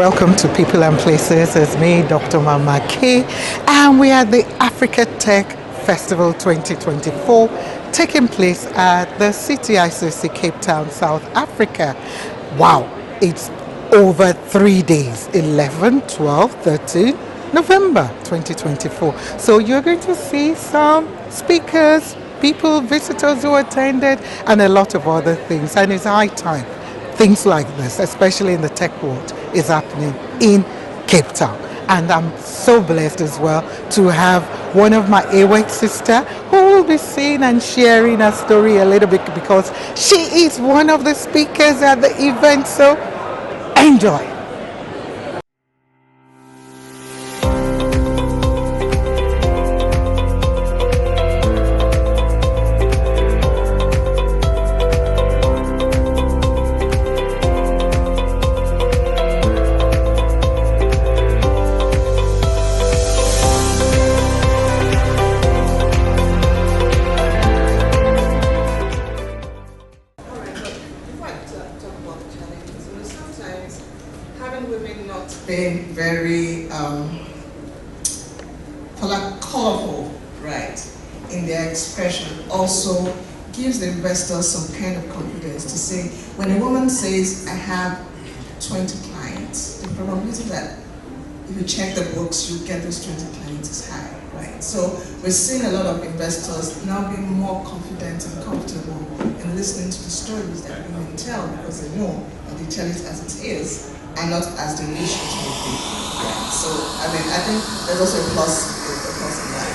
welcome to People and Places. It's me, Dr. Mama K, and we are at the Africa Tech Festival 2024 taking place at the CTICC Cape Town, South Africa. Wow, it's over 3 days, 11, 12, 13 November 2024. So you're going to see some speakers, people, visitors who attended, and a lot of other things. And it's high time things like this, especially in the tech world, is happening in Cape Town. And I'm so blessed as well to have one of my AWEC sister who will be seeing and sharing her story a little bit because she is one of the speakers at the event. So enjoy. Being very colorful, right, in their expression also gives the investors some kind of confidence to say, when a woman says, I have 20 clients, the probability that if you check the books, you get those 20 clients is high, right? So we're seeing a lot of investors now being more confident and comfortable in listening to the stories that women tell because they know that they tell it as it is and not as they wish it would be. Right. So, I think there's also a plus in that.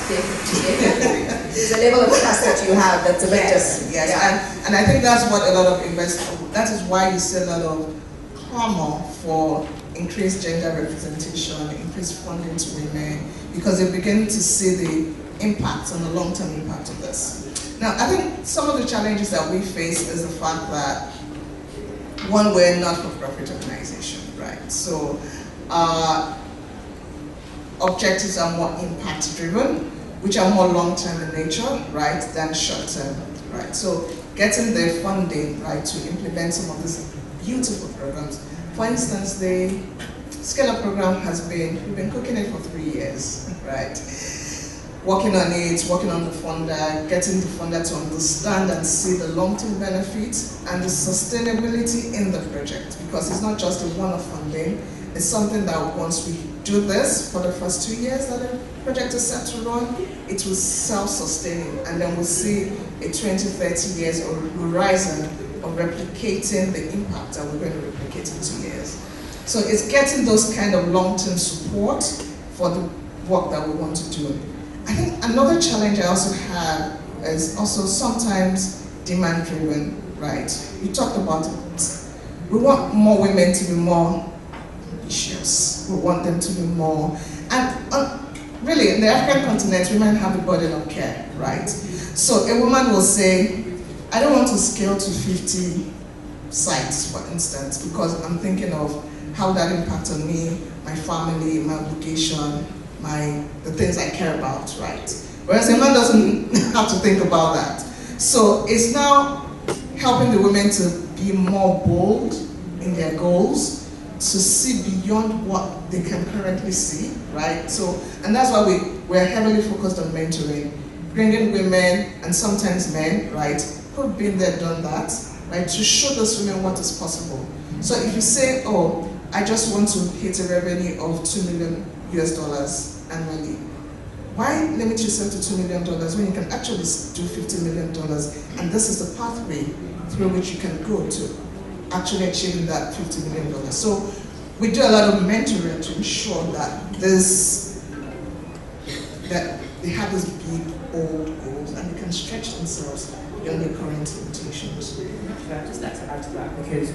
There's a level of trust that you have that's a bit yes. Yeah. And I think that's what a lot of investors, that is why you see a lot of clamor for increased gender representation, increased funding to women, because they begin to see the impact and the long-term impact of this. Now, I think some of the challenges that we face is the fact that, one, we're not a not-for-profit organization. Right, so objectives are more impact-driven, which are more long-term in nature, right, than short-term, right. So getting the funding, right, to implement some of these beautiful programs. For instance, the Scale-Up program we've been cooking it for 3 years, right. Working on it, working on the funder, getting the funder to understand and see the long-term benefits and the sustainability in the project, because it's not just a one-off funding, it's something that once we do this for the first 2 years that the project is set to run, it will self-sustaining, and then we'll see a 20-30 years horizon of replicating the impact that we're going to replicate in 2 years. So it's getting those kind of long-term support for the work that we want to do. I think another challenge I also have is also sometimes demand-driven, right? You talked about it. We want more women to be more ambitious. We want them to be more, and really in the African continent, women have a burden of care, right? So a woman will say, I don't want to scale to 50 sites, for instance, because I'm thinking of how that impacts on me, my family, my obligation, the things I care about, right? Whereas a man doesn't have to think about that. So it's now helping the women to be more bold in their goals, to see beyond what they can currently see, right? So, and that's why we're heavily focused on mentoring, bringing women and sometimes men, right, who've been there, done that, right, to show those women what is possible. So if you say, oh, I just want to hit a revenue of $2 million annually. Why limit yourself to $2 million when you can actually do $50 million? And this is the pathway through which you can go to actually achieving that $50 million. So we do a lot of mentoring to ensure that they have these big, bold goals and they can stretch themselves beyond their current limitations. I'd just like to add to that, because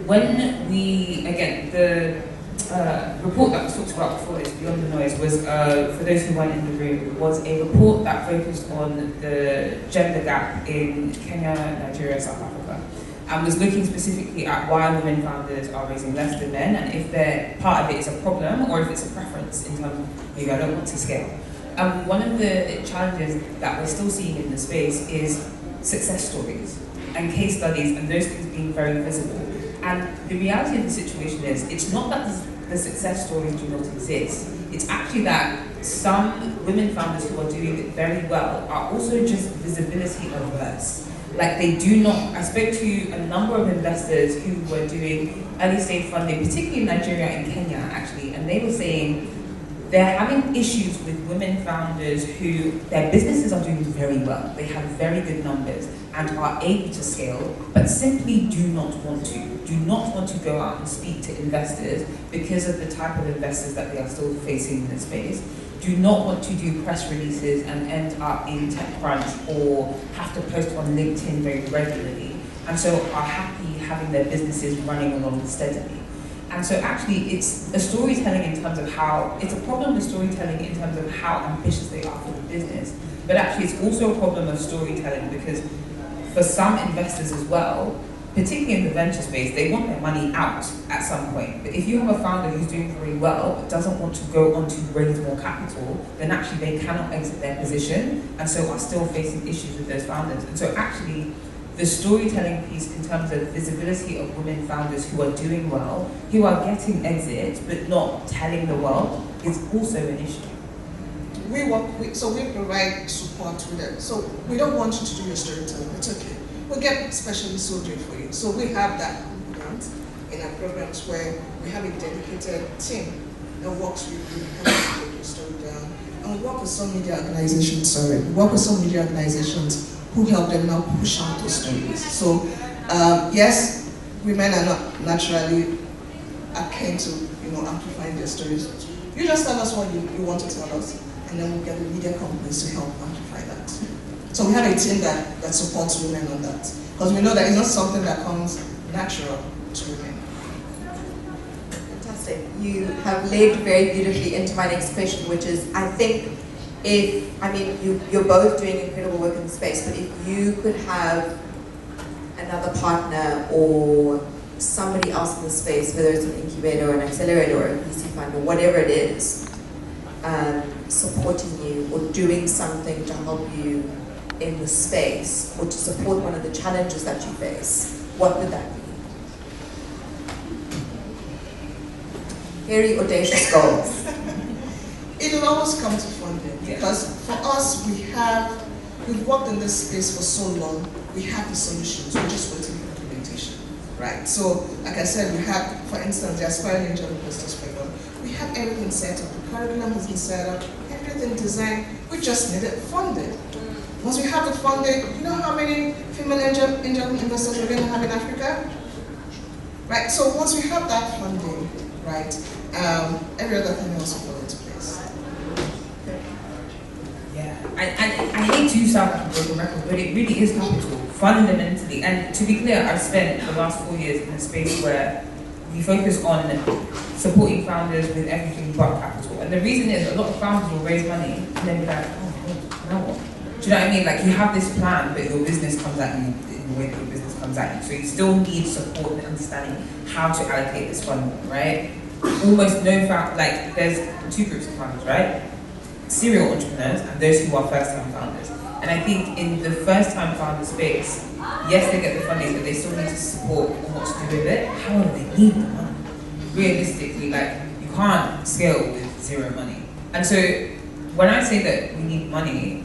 when the report that was talked about before this, Beyond the Noise, was, for those who weren't in the room, was a report that focused on the gender gap in Kenya, Nigeria, South Africa, and was looking specifically at why women founders are raising less than men, and if part of it is a problem or if it's a preference in terms of, maybe I don't want to scale. One of the challenges that we're still seeing in the space is success stories and case studies and those things being very visible. And the reality of the situation is, it's not that the success stories do not exist. It's actually that some women founders who are doing very well are also just visibility averse. Like they do not, I spoke to a number of investors who were doing early stage funding, particularly in Nigeria and Kenya actually, and they were saying they're having issues with women founders who, their businesses are doing very well, they have very good numbers and are able to scale, but simply do not want to go out and speak to investors because of the type of investors that they are still facing in the space, do not want to do press releases and end up in TechCrunch or have to post on LinkedIn very regularly, and so are happy having their businesses running along steadily. And so actually it's a storytelling in terms of how, it's a problem with storytelling in terms of how ambitious they are for the business, but actually it's also a problem of storytelling because for some investors as well, particularly in the venture space, they want their money out at some point. But if you have a founder who's doing very well but doesn't want to go on to raise more capital, then actually they cannot exit their position and so are still facing issues with those founders. And so actually the storytelling piece in terms of visibility of women founders who are doing well, who are getting exits but not telling the world, is also an issue. So we provide support with them. So we don't want you to do your storytelling, it's okay. We'll get specialists who do it for you. So we have that component in our programs where we have a dedicated team that works with you, helps you break your story down. And we work with some media organizations, who help them now push out those stories. So yes, women are not naturally akin to amplifying their stories. You just tell us what you want to tell us, and then we'll get the media companies to help amplify that. So we have a team that supports women on that, because we know that it's not something that comes natural to women. Fantastic. You have led very beautifully into my next question, which is, I think, you're both doing incredible work in the space, but if you could have another partner or somebody else in the space, whether it's an incubator or an accelerator or a VC fund or whatever it is, supporting you or doing something to help you in the space or to support one of the challenges that you face, what would that be? Very audacious goals. It will always come to funding, because for us, we've worked in this space for so long, we have the solutions, we're just waiting for implementation, right? So, like I said, we have, for instance, the Aspiring Angel Investors Program. We have everything set up, the curriculum has been set up, everything designed, we just need it funded. Once we have the funding, you know how many female angel investors we're going to have in Africa? Right, so once we have that funding, right, every other thing else will fall into place. Yeah, I hate to sound like a broken record, but it really is capital, fundamentally. And to be clear, I've spent the last 4 years in a space where we focus on supporting founders with everything but capital. And the reason is a lot of founders will raise money and then be like, oh, God, now what? Do you know what I mean? Like, you have this plan, but your business comes at you in the way that your business comes at you. So you still need support and understanding how to allocate this funding, right? Almost no like, there's two groups of founders, right? Serial entrepreneurs and those who are first-time founders. And I think in the first-time founder space, yes, they get the funding, but they still need to support on what to do with it. However, they need the money. Realistically, like, you can't scale with zero money. And so when I say that we need money,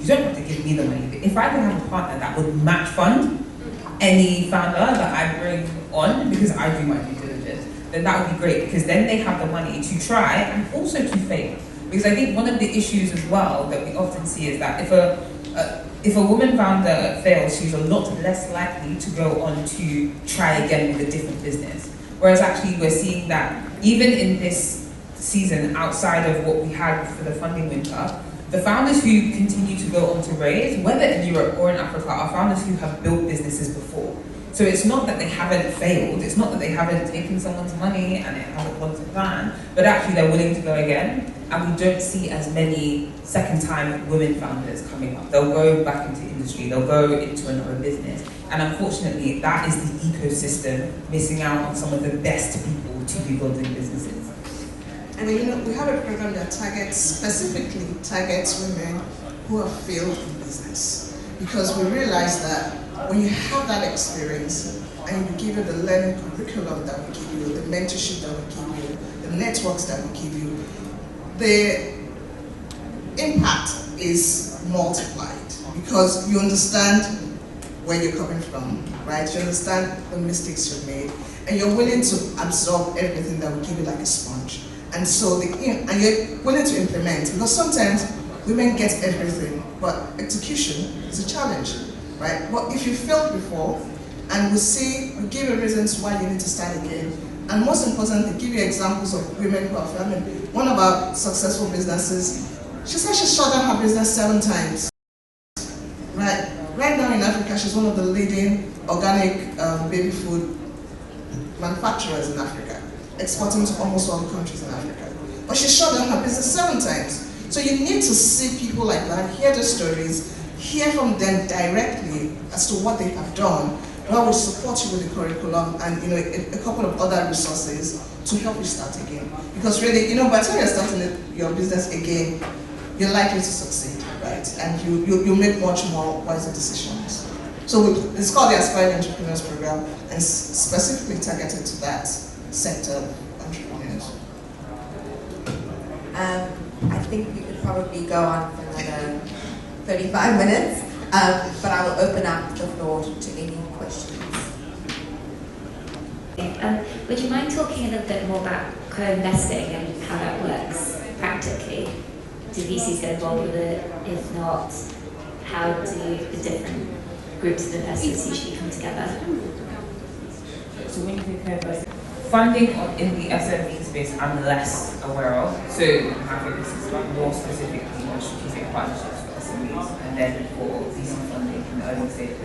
you don't have to give me the money. But if I could have a partner that would match fund any founder that I bring on, because I do my due diligence, then that would be great, because then they have the money to try and also to fail. Because I think one of the issues as well that we often see is that if a woman founder fails, she's a lot less likely to go on to try again with a different business. Whereas actually we're seeing that even in this season, outside of what we had for the funding winter, the founders who continue to go on to raise, whether in Europe or in Africa, are founders who have built businesses before. So it's not that they haven't failed, it's not that they haven't taken someone's money and it hasn't gone to plan, but actually they're willing to go again, and we don't see as many second-time women founders coming up. They'll go back into industry, they'll go into another business, and unfortunately that is the ecosystem missing out on some of the best people to be building businesses. And we have a program that specifically targets women who have failed in business, because we realize that when you have that experience and you give you the learning curriculum that we give you, the mentorship that we give you, the networks that we give you, the impact is multiplied because you understand where you're coming from, right? You understand the mistakes you've made, and you're willing to absorb everything that we give you like a sponge. And so, and you're willing to implement, because sometimes women get everything, but execution is a challenge, right? But if you failed before, and we give you reasons why you need to start again, and most importantly, give you examples of women who are failing. One of our successful businesses, she said she shut down her business 7 times, right? Right now in Africa, she's one of the leading organic baby food manufacturers in Africa, exporting to almost all countries in Africa. But she shut down her business 7 times. So you need to see people like that, hear the stories, hear from them directly as to what they have done. Well, we support you with the curriculum and a couple of other resources to help you start again. Because really, by the time you're starting your business again, you're likely to succeed, right? And you make much more wiser decisions. So it's called the Aspiring Entrepreneurs Program, and specifically targeted to that sector of entrepreneurs. I think we could probably go on for another 35 minutes, but I will open up the floor to any questions. Would you mind talking a little bit more about co-investing and how that works practically? Do VCs get involved with it? If not, how do the different groups of investors usually come together? So when you think co-investing, funding in the SME space, I'm less aware of. So I think this is more specifically on strategic partnerships for SMEs, and then for VC funding in the early stage.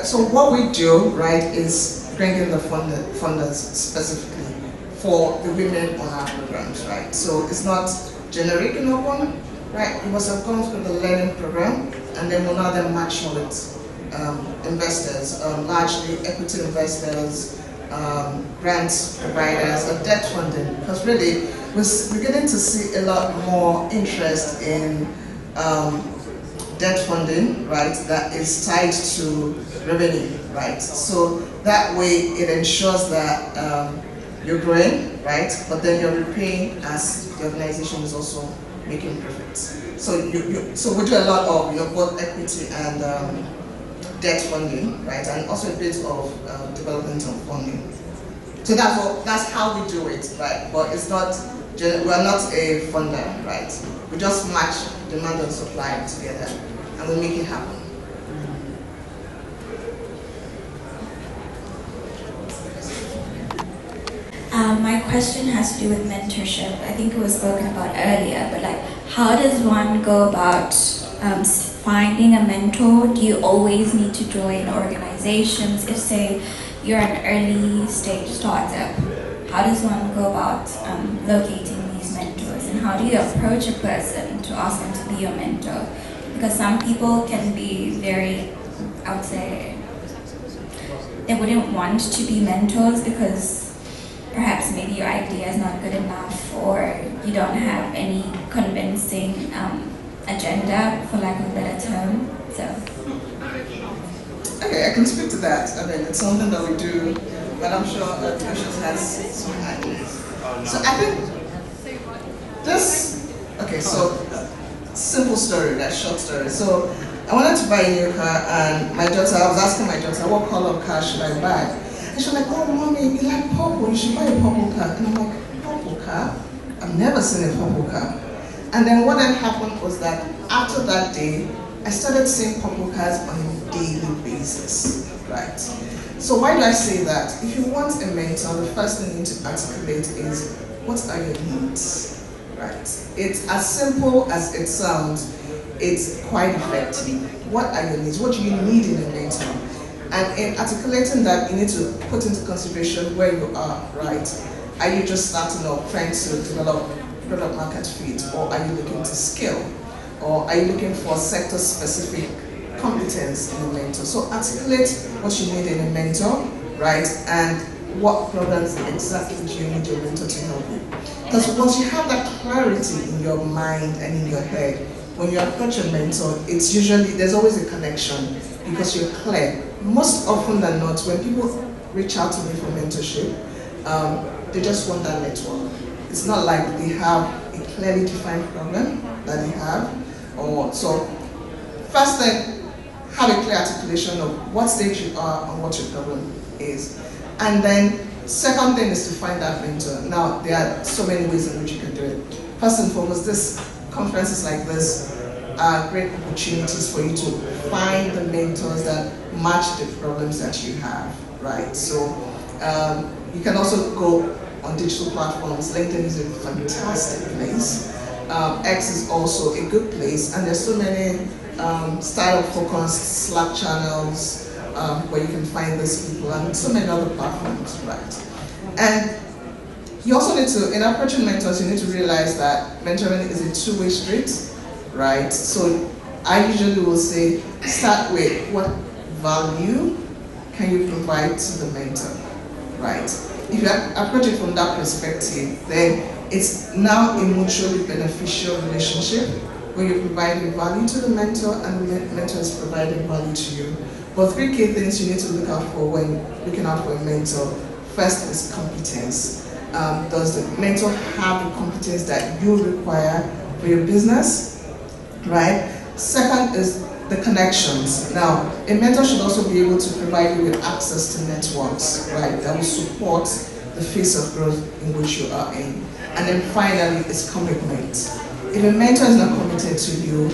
So what we do, right, is bring in the funders specifically for the women on our programs, right? So it's not generic in open, right? It was have gone through the learning program, and then we'll now then match with investors, largely equity investors, grants providers, or debt funding, because really we're beginning to see a lot more interest in debt funding, right, that is tied to revenue, right? So that way it ensures that you're growing, right, but then you're repaying as the organization is also making profits. So so we do a lot of both equity and debt funding, right, and also a bit of developmental funding. So that's how we do it, right? But it's not, we're not a funder, right? We just match demand and supply together, and we make it happen. My question has to do with mentorship. I think it was spoken about earlier, but how does one go about finding a mentor? Do you always need to join organizations? If, say, you're an early stage startup, how does one go about locating these mentors? And how do you approach a person to ask them to be your mentor? Because some people can be very, I would say, they wouldn't want to be mentors because perhaps maybe your idea is not good enough, or you don't have any convincing agenda, for lack of a better term. So. Okay, I can speak to that. I mean, it's something that we do, but I'm sure Precious has some ideas. So I think this, okay, so simple story, that short story. So I wanted to buy a new car, and I was asking my daughter, what color of car should I buy? And she was like, oh, mommy, you like purple, you should buy a purple car. And I'm like, purple car? I've never seen a purple car. And then what had happened was that after that day, I started seeing purple cars on a daily basis, right? So why do I say that? If you want a mentor, the first thing you need to articulate is, what are your needs, right? It's as simple as it sounds, it's quite effective. What are your needs? What do you need in a mentor? And in articulating that, you need to put into consideration where you are, right? Are you just starting up, trying to develop product market fit, or are you looking to scale? Or are you looking for sector-specific competence in a mentor? So articulate what you need in a mentor, right? And what problems exactly do you need your mentor to help you? Because once you have that clarity in your mind and in your head, when you approach a mentor, it's usually, there's always a connection because you're clear. Most often than not, when people reach out to me for mentorship. They just want that network. It's not like they have a clearly defined problem that they have. Or so, first thing, have a clear articulation of what stage you are and what your problem is. And then, second thing is to find that mentor. Now, there are so many ways in which you can do it. First and foremost, conferences like this are great opportunities for you to find the mentors that match the problems that you have, right? So you can also go on digital platforms. LinkedIn is a fantastic place. X is also a good place, and there's so many startup-focused Slack channels where you can find these people, and so many other platforms, right? And you also need to, in approaching mentors, you need to realize that mentoring is a two-way street, right? So I usually will say, start with what value can you provide to the mentor, right? If you approach it from that perspective, then it's now a mutually beneficial relationship where you're providing value to the mentor and the mentor is providing value to you. But three key things you need to look out for when looking out for a mentor. First is competence. Does the mentor have the competence that you require for your business, right? Second is the connections. Now, a mentor should also be able to provide you with access to networks, right, that will support the phase of growth in which you are in. And then finally, it's commitment. If a mentor is not committed to you,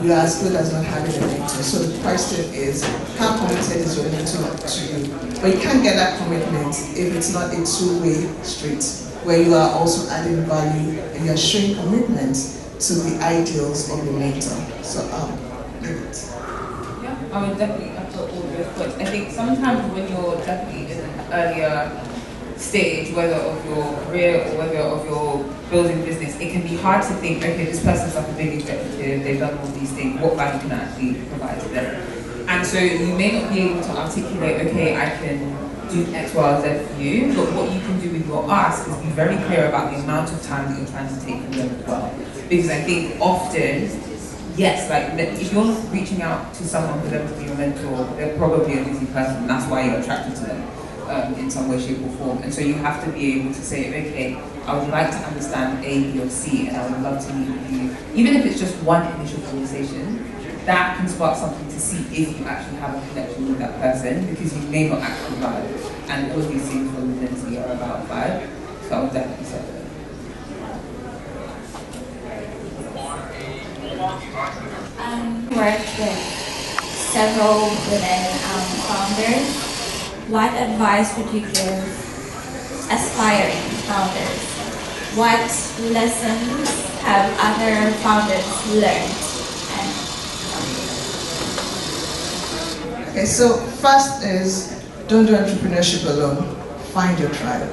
you are as good as not having a mentor. So the question is, how committed is your mentor to you? But you can't get that commitment if it's not a two-way street, where you are also adding value and you're showing commitment to the ideals of your mentor. So, yeah, I would definitely echo all those points. I think sometimes when you're definitely in an earlier stage, whether of your career or whether of your building business, it can be hard to think, okay, this person's like a big executive, they've done all these things, what value can I actually provide to them? And so you may not be able to articulate, okay, I can do X, Y, Z for you, but what you can do with your ask is be very clear about the amount of time that you're trying to take from them as well. Because I think often, yes, like if you're reaching out to someone for them to be your mentor, they're probably a busy person, and that's why you're attracted to them in some way, shape, or form. And so you have to be able to say, okay, I would like to understand A, B, or C, and I would love to meet with you. Even if it's just one initial conversation, that can spark something to see if you actually have a connection with that person, because you may not actually vibe. And all of these things from the density are about vibe. So I would definitely say that. Worked with several women founders. What advice would you give aspiring founders? What lessons have other founders learned? okay, so first is, don't do entrepreneurship alone. Find your tribe.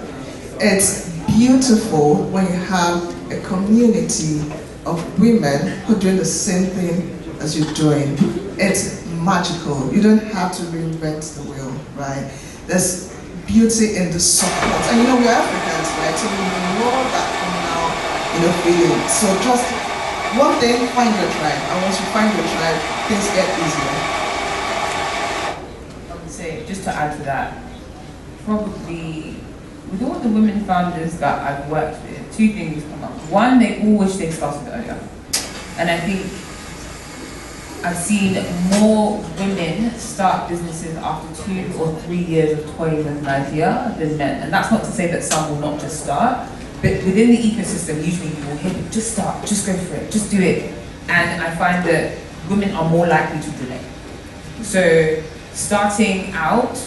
It's beautiful when you have a community of women who are doing the same thing as you're doing. It's magical. You don't have to reinvent the wheel, right? There's beauty in the support. And we're Africans, right? So we know that communal, feeling. So just one thing, find your tribe. And once you find your tribe, things get easier. I would say, just to add to that, probably with all the women founders that I've worked with, two things come up. One, they all wish they started earlier. And I think I've seen more women start businesses after 2 or 3 years of toying with an idea than men. And that's not to say that some will not just start, but within the ecosystem, usually you will hear people, just start, just go for it, just do it. And I find that women are more likely to delay. So starting out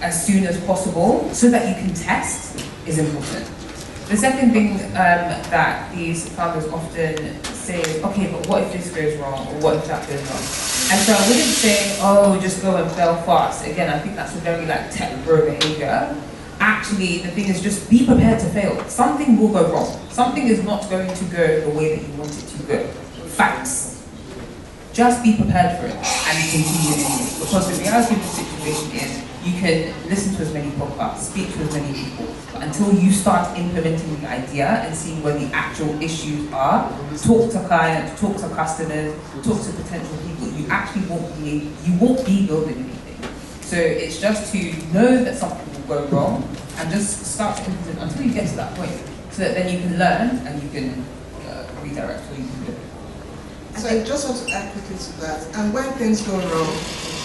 as soon as possible so that you can test is important. The second thing that these founders often say is, okay, but what if this goes wrong, or what if that goes wrong? And so I wouldn't say, oh, just go and fail fast. Again, I think that's a very tech bro behavior. Actually, the thing is, just be prepared to fail. Something will go wrong. Something is not going to go the way that you want it to go. Facts. Just be prepared for it and continue anyway. Because the reality of the situation is, you can listen to as many podcasts, speak to as many people, but until you start implementing the idea and seeing where the actual issues are, talk to clients, talk to customers, talk to potential people, you won't be building anything. So it's just to know that something will go wrong, and just start to implement until you get to that point, so that then you can learn and you can redirect what you can do. So I just want to add quickly to that. And when things go wrong,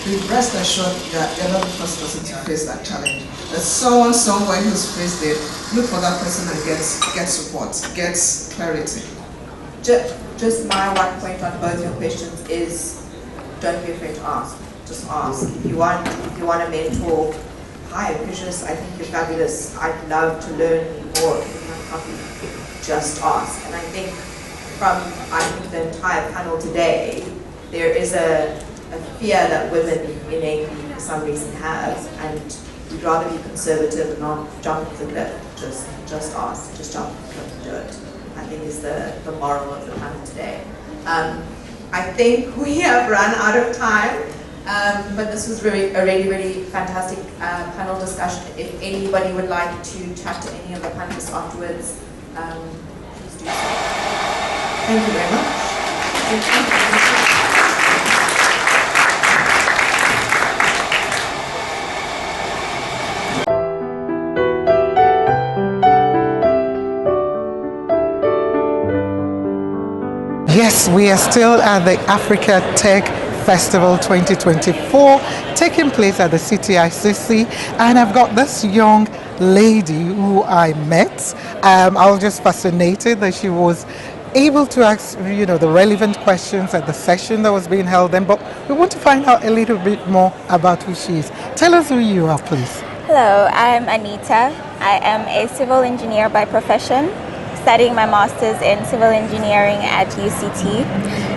be rest assured that you're not the first person to face that challenge. There's someone somewhere who's faced it. Look for that person and get support, gets clarity. Just my one point on both your questions is, don't be afraid to ask. Just ask. If you want a mentor, hi, Precious, I think you're fabulous. I'd love to learn more. Just ask. And I think from the entire panel today, there is a fear that women innately for some reason have, and we'd rather be conservative and not jump off the cliff. Just ask, just jump off the cliff and do it. I think is the moral of the panel today. I think we have run out of time, but this was really really fantastic panel discussion. If anybody would like to chat to any of the panelists afterwards, please do so. Thank you very much. Thank you. Yes, we are still at the Africa Tech Festival 2024 taking place at the CTICC, and I've got this young lady who I met. I was just fascinated that she was able to ask, the relevant questions at the session that was being held then, but we want to find out a little bit more about who she is. Tell us who you are, please. Hello, I'm Anita. I am a civil engineer by profession, studying my master's in civil engineering at UCT,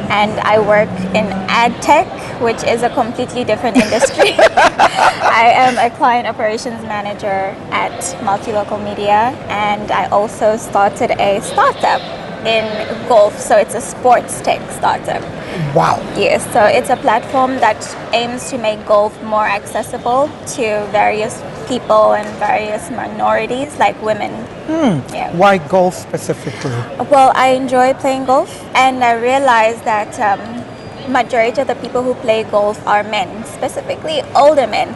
and I work in ad tech, which is a completely different industry. I am a client operations manager at Multilocal Media, and I also started a startup in golf, so it's a sports tech startup. Wow. Yes, so it's a platform that aims to make golf more accessible to various people and various minorities like women. Yeah. Why golf specifically? Well, I enjoy playing golf, and I realized that majority of the people who play golf are men, specifically older men.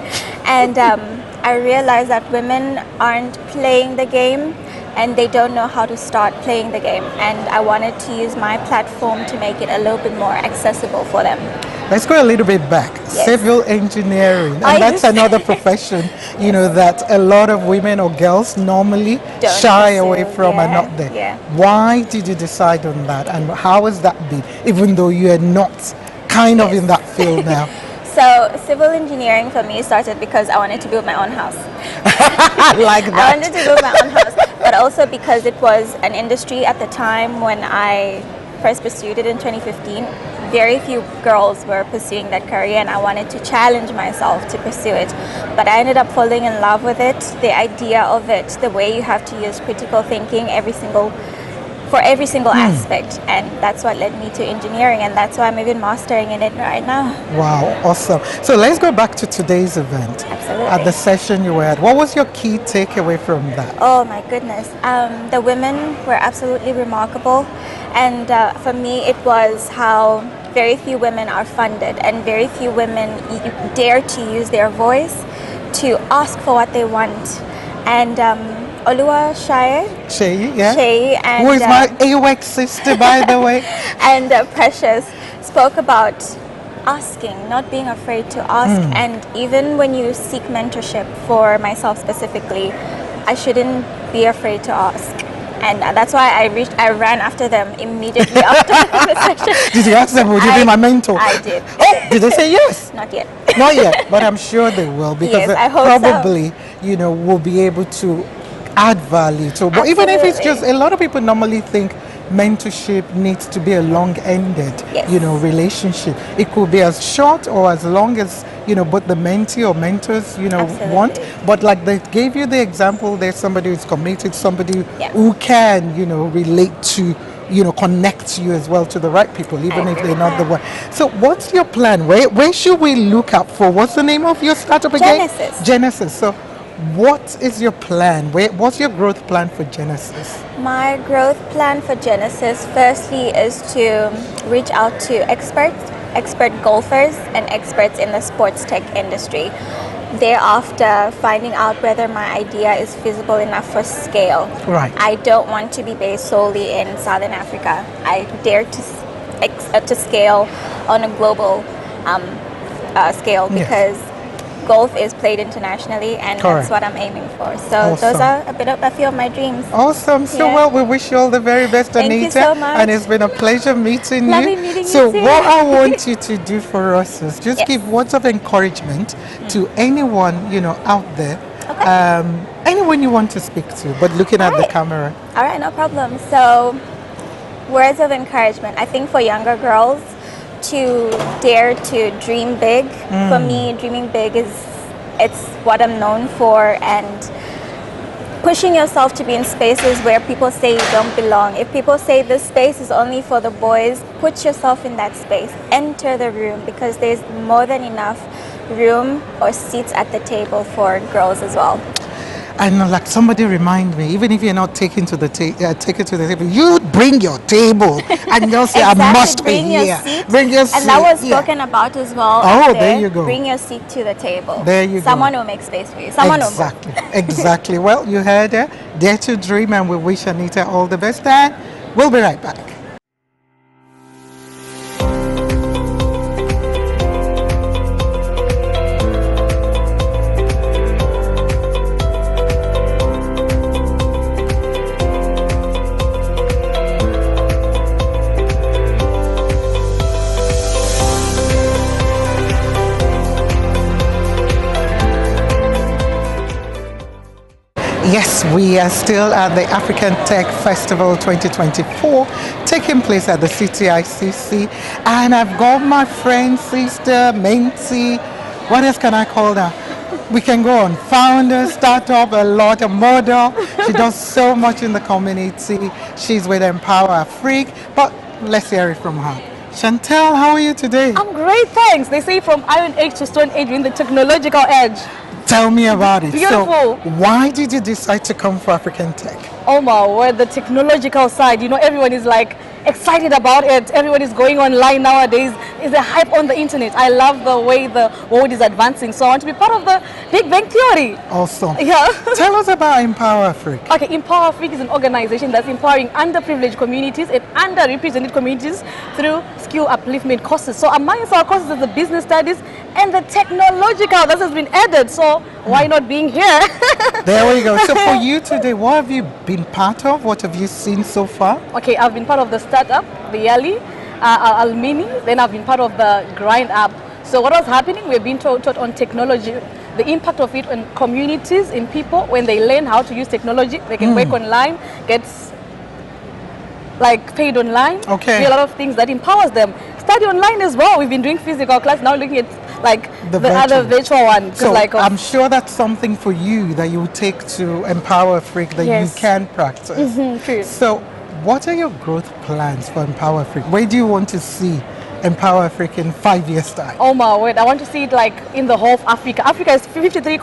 And I realized that women aren't playing the game and they don't know how to start playing the game. And I wanted to use my platform to make it a little bit more accessible for them. Let's go a little bit back. Yes. Civil engineering, and that's another profession, that a lot of women or girls normally Don't shy pursue, away from and yeah, not there. yeah. Why did you decide on that, and how has that been, even though you are not kind of in that field now? So civil engineering for me started because I wanted to build my own house. Like I that. wanted to build my own house, but also because it was an industry at the time when I first pursued it in 2015. Very few girls were pursuing that career, and I wanted to challenge myself to pursue it. But I ended up falling in love with it, the idea of it, the way you have to use critical thinking for every single aspect, and that's what led me to engineering, and that's why I'm even mastering in it right now. Wow, awesome. So let's go back to today's event. Absolutely. At the session you were at, what was your key takeaway from that? Oh my goodness. The women were absolutely remarkable. And for me, it was how very few women are funded and very few women dare to use their voice to ask for what they want. And Olua Shay, yeah? Shay and who is my AWEX sister, by the way. and Precious spoke about asking, not being afraid to ask. And even when you seek mentorship, for myself specifically, I shouldn't be afraid to ask. And that's why I ran after them immediately after the session. Did you ask them, would you be my mentor? I did. Oh, did they say yes? Not yet. Not yet, but I'm sure they will, because Yes, I hope probably, will be able to add value to. But even if it's just, Absolutely. a lot of people normally think mentorship needs to be a long-ended, Yes. relationship. It could be as short or as long as, both the mentee or mentors, Absolutely. want. But like they gave you the example, there's somebody who's committed, somebody Yeah. who can, relate to, connect you as well to the right people, even if they're not the one. So what's your plan? Where should we look out for? What's the name of your startup again? Genesis. Genesis. So what is your plan? What's your growth plan for Genesis? My growth plan for Genesis, firstly, is to reach out to expert golfers and experts in the sports tech industry. thereafter finding out whether my idea is feasible enough for scale. Right. I don't want to be based solely in Southern Africa. I dare to scale on a global scale, because golf is played internationally, and Correct. that's what I'm aiming for. So those are a few of my dreams. Awesome. So Yeah. well, we wish you all the very best, Thank Anita. you so much. And it's been a pleasure meeting Lovely you. meeting you So too. what I want you to do for us is just Yes. give words of encouragement to anyone, out there. Okay. Anyone you want to speak to, but looking at the Alright. camera. All right, no problem. So, words of encouragement. I think for younger girls to dare to dream big. For me, dreaming big it's what I'm known for, and pushing yourself to be in spaces where people say you don't belong. If people say this space is only for the boys, put yourself in that space. Enter the room, because there's more than enough room or seats at the table for girls as well. I know, like somebody remind me, even if you're not taken to the take it to the table, you bring your table and they'll say, Exactly, I must bring be your here. seat. Bring your seat. And that was yeah. spoken about as well. Oh, up there you go. Bring your seat to the table. There you go. Someone will make space for you. Someone Exactly. Exactly. Well, you heard her. Dare to dream, and we wish Anita all the best. And we'll be right back. Yes, we are still at the African Tech Festival 2024, taking place at the CTICC. And I've got my friend, sister, mentee, what else can I call her? We can go on. Founder, startup, a lot, a model. She does so much in the community. She's with Empower Freak. But let's hear it from her. Chantel, how are you today? I'm great, thanks. They say from Iron Age to Stone Age, we're in the technological edge. Tell me about it. Beautiful. So, why did you decide to come for African Tech? Oh my word, the technological side, everyone is like excited about it. Everyone is going online nowadays. It's a hype on the internet. I love the way the world is advancing. So I want to be part of the Big Bang Theory. Awesome. Yeah. Tell us about Empower Freak. Okay, Empower Freak is an organization that's empowering underprivileged communities and underrepresented communities through skill upliftment courses. So amongst our courses is the business studies and the technological that has been added. So why not being here? There we go. So for you today, what have you been part of? What have you seen so far? Okay, I've been part of the startup, the Yali, Almini, then I've been part of the Grind Up. So what was happening, we're being taught on technology, the impact of it on communities, in people. When they learn how to use technology, they can work online, get like paid online, do a lot of things that empowers them. Study online as well. We've been doing physical class, now looking at like the other virtual one. So like I'm sure that's something for you that you take to Empower Freak that you can practice. True. So what are your growth plans for Empower Freak? Where do you want to see Empower Freak in 5 years' time? Oh my word, I want to see it like in the whole of Africa. Africa is 53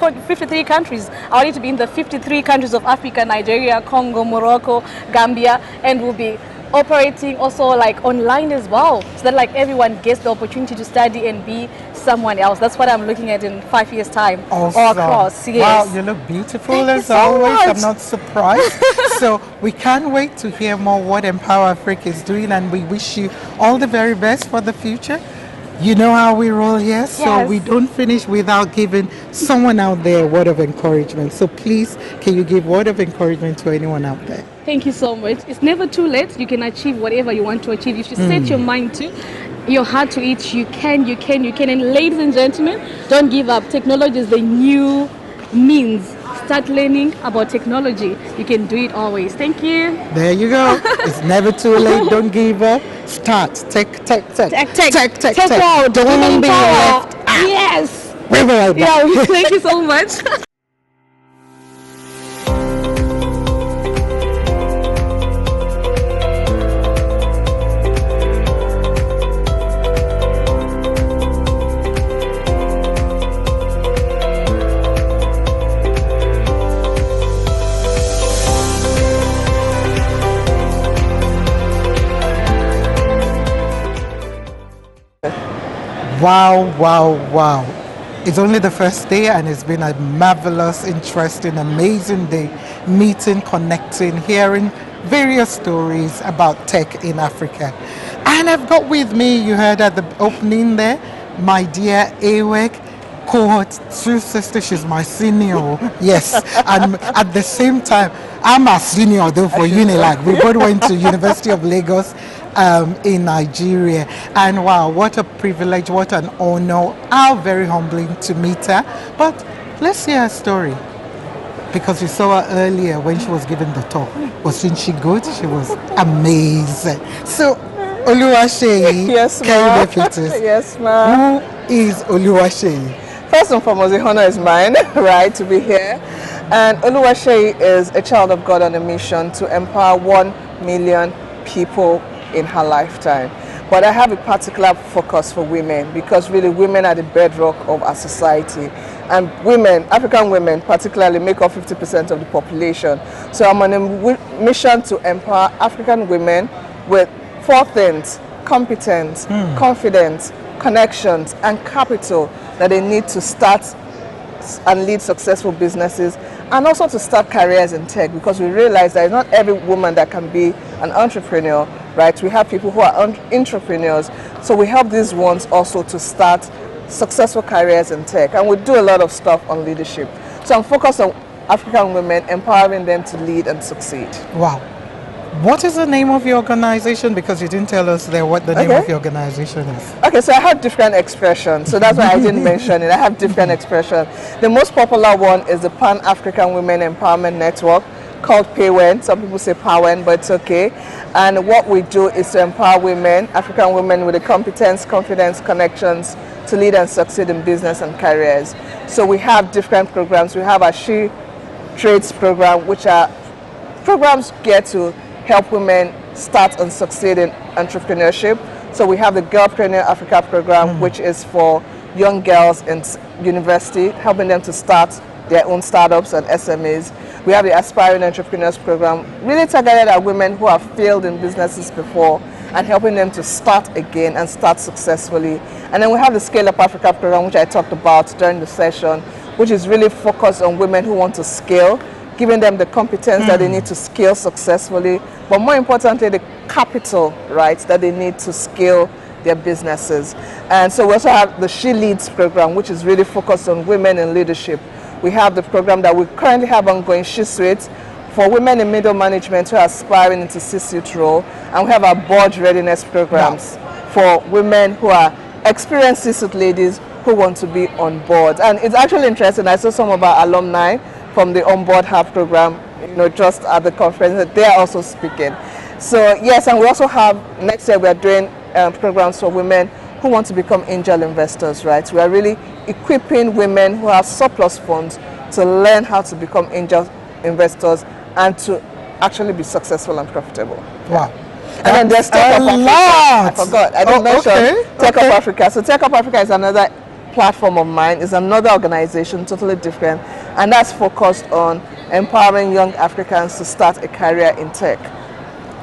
countries. I want it to be in the 53 countries of Africa: Nigeria, Congo, Morocco, Gambia, and we'll be operating also like online as well, so that like everyone gets the opportunity to study and be someone else. That's what I'm looking at in 5 years' time. Awesome. All across. Yes. Wow, you look beautiful as so always. much. I'm not surprised. So we can't wait to hear more what Empower Freak is doing, and we wish you all the very best for the future. You know how we roll here, so we don't finish without giving someone out there a word of encouragement. So please, can you give word of encouragement to anyone out there? Thank you so much. It's never too late. You can achieve whatever you want to achieve. If you set your mind to, your heart to it, you can. And ladies and gentlemen, don't give up. Technology is the new means. Start learning about technology. You can do it always. Thank you. There you go. It's never too late. Don't give up. Start. Tech. Tech out. Don't be left out. Yes. We'll be right back. Yeah, thank you so much. Wow. It's only the first day, and it's been a marvelous, interesting, amazing day. Meeting, connecting, hearing various stories about tech in Africa. And I've got with me, you heard at the opening there, my dear Awek, cohort two sister. She's my senior. Yes, and at the same time, I'm a senior though for Unilag. We both went to University of Lagos in Nigeria, and wow, what a privilege, what an honor. How very humbling to meet her. But let's hear her story, because we saw her earlier when she was giving the talk. Wasn't she good? She was amazing. So, Oluwaseyi, Yes, can you ma'am. repeat it? Yes, ma'am. Who is Oluwaseyi? First and foremost, the honor is mine, right, to be here. And Oluwaseyi is a child of God on a mission to empower 1 million people in her lifetime. But I have a particular focus for women, because really women are the bedrock of our society. And women, African women particularly, make up 50% of the population. So I'm on a mission to empower African women with 4 things: competence, confidence, connections, and capital that they need to start and lead successful businesses, and also to start careers in tech, because we realize that not every woman that can be an entrepreneur, right? We have people who are entrepreneurs, so we help these ones also to start successful careers in tech, and we do a lot of stuff on leadership. So I'm focused on African women, empowering them to lead and succeed. Wow. What is the name of your organization? Because you didn't tell us there what the name of your organization is. Okay, so I have different expressions, so that's why I didn't mention it. I have different expressions. The most popular one is the Pan-African Women Empowerment Network, called PAWEN. Some people say PAWEN, but it's okay. And what we do is to empower women, African women, with the competence, confidence, connections to lead and succeed in business and careers. So we have different programs. We have our She Trades program, which are programs geared to help women start and succeed in entrepreneurship. So we have the Girlpreneur Africa program, which is for young girls in university, helping them to start their own startups and SMEs. We have the Aspiring Entrepreneurs program, really targeted at women who have failed in businesses before and helping them to start again and start successfully. And then we have the Scale Up Africa program, which I talked about during the session, which is really focused on women who want to scale, giving them the competence that they need to scale successfully, but more importantly, the capital, right, that they need to scale their businesses. And so we also have the She Leads program, which is really focused on women in leadership. We have the program that we currently have ongoing, She Suite, for women in middle management who are aspiring into C-suite role. And we have our board readiness programs for women who are experienced C-suite ladies who want to be on board. And it's actually interesting. I saw some of our alumni from the Onboard Hub program, just at the conference, that they are also speaking. So yes, and we also have, next year we are doing programs for women who want to become angel investors, right? We are really equipping women who have surplus funds to learn how to become angel investors and to actually be successful and profitable. Wow. And then there's Tech Up Africa. I forgot. I didn't mention Tech Up Africa. So Tech Up Africa is another platform of mine. It's another organization, totally different, and that's focused on empowering young Africans to start a career in tech.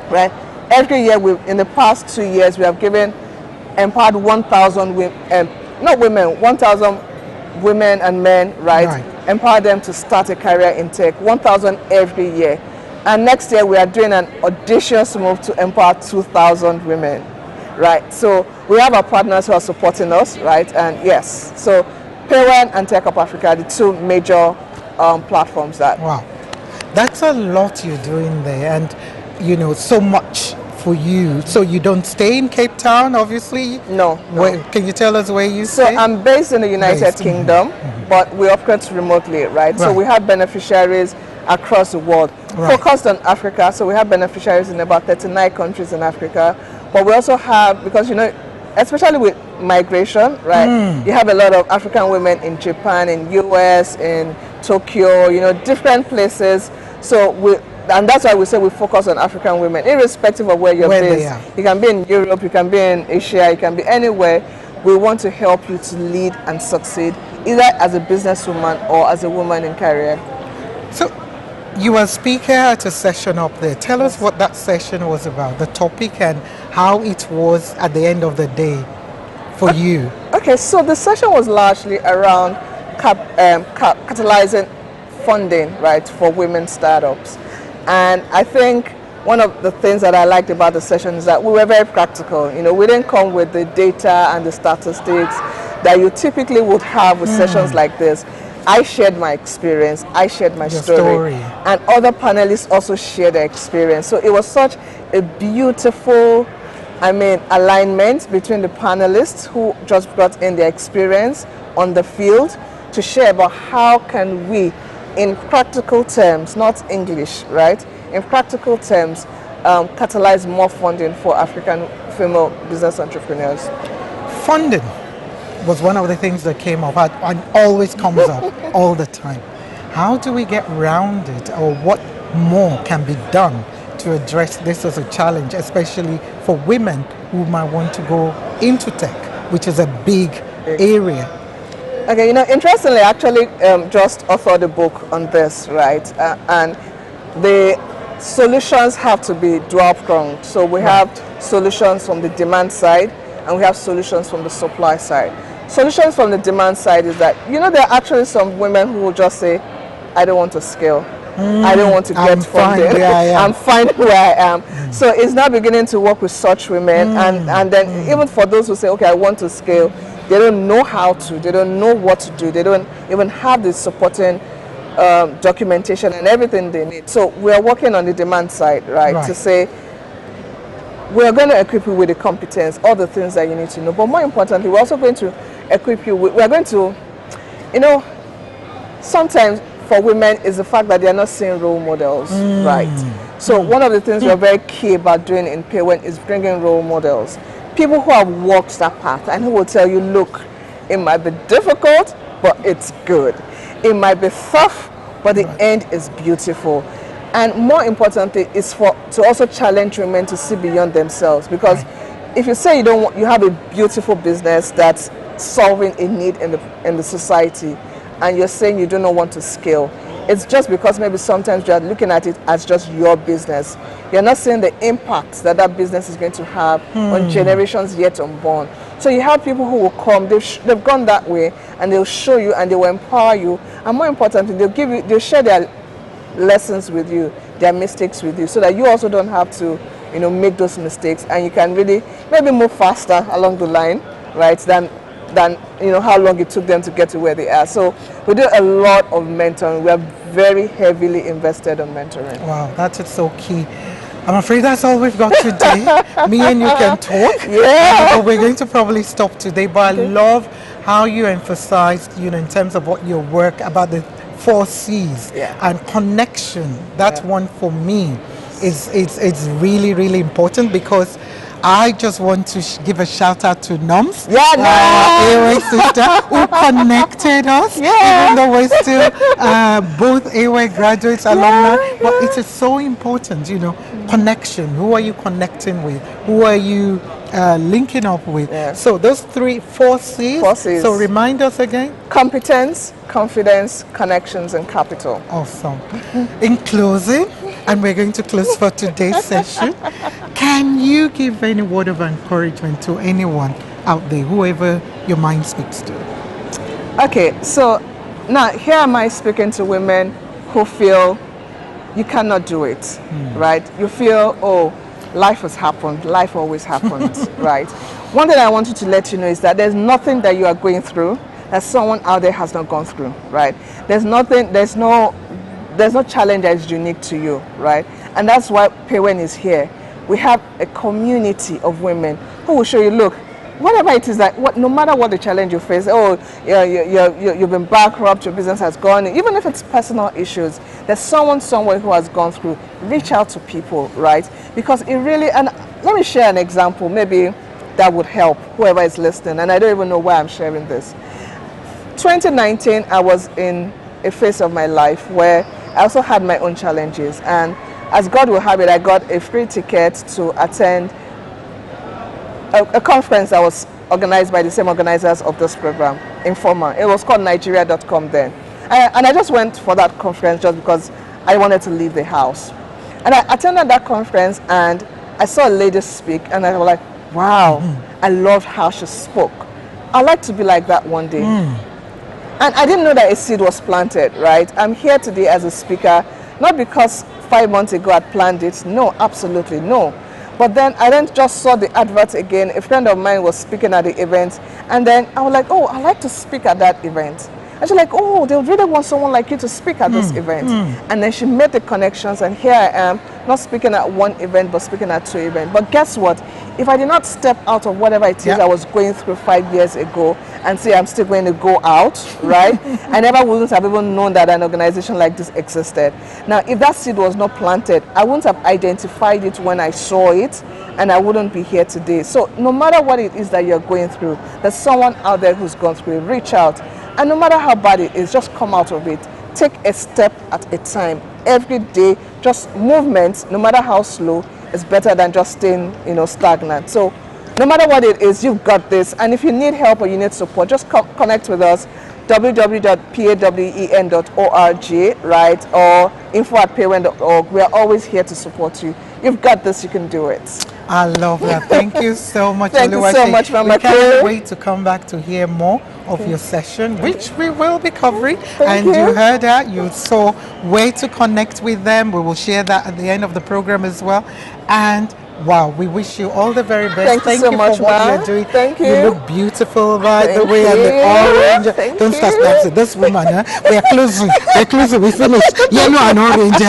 Right? Every year, in the past 2 years, we have empowered 1,000 women, 1,000 women and men, right? Empower them to start a career in tech. 1,000 every year. And next year, we are doing an audacious move to empower 2,000 women, right? So we have our partners who are supporting us, right? And yes, so PAWEN and Tech Up Africa are the 2 major platforms that. Wow, that's a lot you're doing there, and so much for you. So you don't stay in Cape Town, obviously? No. Can you tell us where you stay? So I'm based in the United Kingdom, but we operate remotely, right? So we have beneficiaries across the world, focused on Africa. So we have beneficiaries in about 39 countries in Africa. But we also have, because especially with migration, right? You have a lot of African women in Japan, in US, in Tokyo, different places. And that's why we say we focus on African women, irrespective of where you're based. You can be in Europe, you can be in Asia, you can be anywhere. We want to help you to lead and succeed, either as a businesswoman or as a woman in career. So you were a speaker at a session up there. Tell us what that session was about, the topic and how it was at the end of the day for you. Okay, so the session was largely around catalyzing funding, right, for women startups. And I think one of the things that I liked about the session is that we were very practical. You know, we didn't come with the data and the statistics that you typically would have with sessions like this. I shared my experience, I shared my story, and other panelists also shared their experience. So it was such a beautiful, alignment between the panelists who just brought in their experience on the field to share about how can we, in practical terms, not English, right? In practical terms, catalyze more funding for African female business entrepreneurs. Funding was one of the things that came up and always comes up all the time. How do we get around it, or what more can be done to address this as a challenge, especially for women who might want to go into tech, which is a big area? Okay, you know, interestingly, I actually just authored a book on this, right? And the solutions have to be dual-pronged. So we have solutions from the demand side, and we have solutions from the supply side. Solutions from the demand side is that, you know, there are actually some women who will just say, I don't want to scale. I don't want to get funding. I'm fine where I am. So it's now beginning to work with such women. And then even for those who say, okay, I want to scale, they don't know how to, they don't know what to do, they don't even have the supporting documentation and everything they need. So we're working on the demand side, right? To say, we're going to equip you with the competence, all the things that you need to know. But more importantly, we're also going to equip you with, we're going to, you know, sometimes for women is the fact that they're not seeing role models, right? So one of the things we're very key about doing in Paywen is bringing role models. People who have walked that path and who will tell you, look, it might be difficult, but it's good. It might be tough, but the end is beautiful. And more importantly, is to also challenge women to see beyond themselves. Because if you say you have a beautiful business that's solving a need in the society, and you're saying you do not want to scale, it's just because maybe sometimes you're looking at it as just your business. You're not seeing the impact that business is going to have on generations yet unborn. So you have people who will come, they've gone that way, and they'll show you and they will empower you. And more importantly, they'll share their lessons with you, their mistakes with you, so that you also don't have to, you know, make those mistakes, and you can really maybe move faster along the line, right, than you know how long it took them to get to where they are. So we do a lot of mentoring. We are very heavily invested on mentoring. Wow, that is so key. I'm afraid that's all we've got today. Me and you can talk. But we're going to probably stop today. But I love how you emphasized, you know, in terms of what your work about the 4 C's and connection. That's one for me. It's really, really important, because I just want to give a shout out to Noms, our AOA sister, who connected us, even though we're still both AOA graduates, alumni. But it is so important, you know, connection. Who are you connecting with? Who are you linking up with? So those 4 C's. 4 C's. So remind us again. Competence, confidence, connections, and capital. Awesome. In closing, and we're going to close for today's session, can you give any word of encouragement to anyone out there, whoever your mind speaks to? Okay, so now here am I speaking to women who feel you cannot do it, right? You feel, oh, life has happened, life always happens, right? One thing I wanted to let you know is that there's nothing that you are going through that someone out there has not gone through, right? There's no challenge that is unique to you, right? And that's why Paywen is here. We have a community of women who will show you, look, whatever it is, that no matter what the challenge you face, you've been bankrupt, your business has gone, even if it's personal issues, there's someone somewhere who has gone through. Reach out to people, right? Because it really, and let me share an example, maybe that would help whoever is listening, and I don't even know why I'm sharing this. 2019, I was in a phase of my life where I also had my own challenges, and as God will have it, I got a free ticket to attend a conference that was organized by the same organizers of this program, Informa. It was called Nigeria.com then. And I just went for that conference just because I wanted to leave the house. And I attended that conference, and I saw a lady speak, and I was like, wow, I loved how she spoke. I'd like to be like that one day. And I didn't know that a seed was planted, right? I'm here today as a speaker, not because 5 months ago I planned it. No, absolutely no. But then I then just saw the advert again. A friend of mine was speaking at the event, and then I was like, oh, I'd like to speak at that event. And she's like, oh, they really want someone like you to speak at this event. And then she made the connections, and here I am, not speaking at one event, but speaking at 2 events. But guess what? If I did not step out of whatever it is I was going through 5 years ago and say I'm still going to go out, right? I never wouldn't have even known that an organization like this existed. Now, if that seed was not planted, I wouldn't have identified it when I saw it, and I wouldn't be here today. So no matter what it is that you're going through, there's someone out there who's gone through it. Reach out. And no matter how bad it is, just come out of it. Take a step at a time. Every day, just movement, no matter how slow, is better than just staying, stagnant. So no matter what it is, you've got this. And if you need help or you need support, just connect with us. www.pawen.org, right? Or info@pawen.org. We are always here to support you. You've got this, you can do it. I love that. Thank you so much, Thank you so much, Mama We can't Kay. wait to come back to hear more of your session, which we will be covering. Thank You you. heard that. You saw where to connect with them. We will share that at the end of the program as well. And wow, we wish you all the very best. Thank you so much, for what Ma. you're doing. Thank You you. look beautiful, by the Thank way, and the you. orange. Thank Don't start you. dancing. This woman, we're closing. We're closing. We finished. Yellow and orange.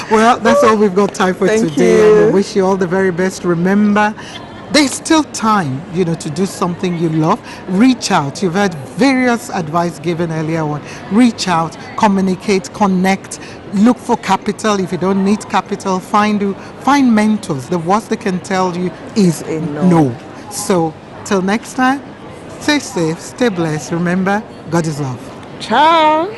Well, that's all we've got time for Thank today. you. And we wish you all the very best. Remember, there's still time, to do something you love. Reach out. You've heard various advice given earlier on. Reach out, communicate, connect. Look for capital. If you don't need capital, find mentors. The worst they can tell you is A no. no. So till next time, stay safe, stay blessed. Remember, God is love. Ciao.